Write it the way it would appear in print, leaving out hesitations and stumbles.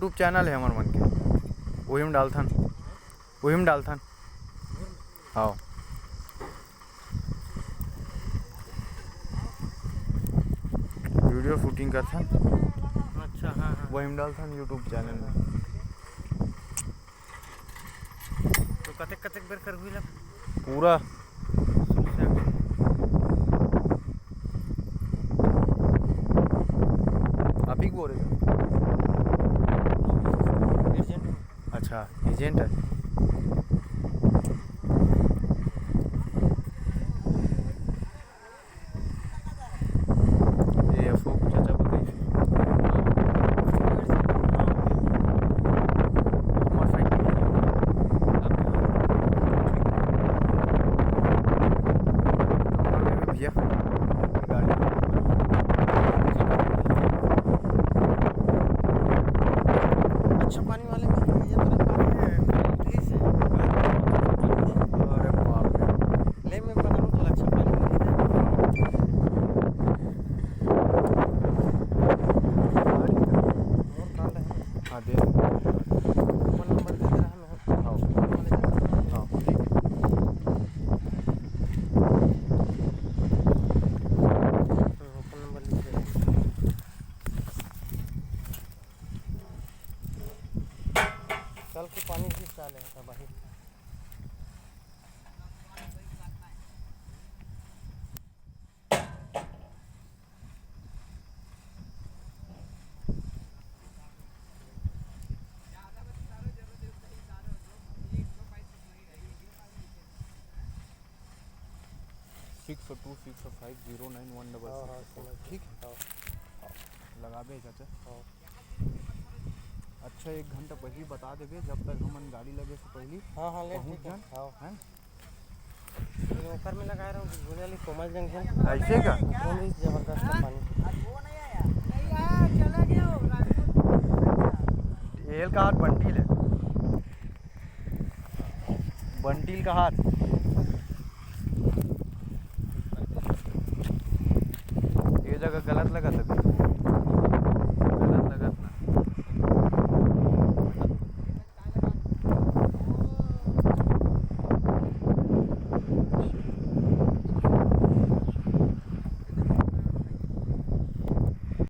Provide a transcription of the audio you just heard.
YouTube channel है हमार मन के, वही में डालथन, वही में डालथन। हाँ वीडियो शूटिंग करथन। अच्छा हाँ हाँ। वही में डालथन यूट्यूब चैनल में। तो कतेक कतेक बेर कर हुई ला पूरा आप ही बोल रहे हो? एजेंट। अच्छा एजेंट है। ये अशोक चाचा बताइए हमारे साइड में भैया गाड़ी अच्छा पानी वाले में ये तरफ पानी है इडली से। अरे बाप रे ले मैं पकड़ूँ तो अच्छा पानी मिल जाए। और कहाँ है? हाँ दे फोन नंबर दे दे रहा मैं। हाँ हाँ ठीक है। फोन नंबर लिख दे। कल के पानी भी चाले था भाई। सिक्स 2650911 ठीक है। लगा दे चाचा। अच्छा 1 घंटा पहले बता देबे, जब तक हमन गाड़ी लगे से पहले हाँ हाँ ले पहुँच ठीक है। जान हाँ हैं। ऊपर में लगा रहा हूँ वाली कोमल जंक्शन। ऐसे का बहुत जबरदस्त है पानी। एल का हाथ बंटील है, बंटील का हाथ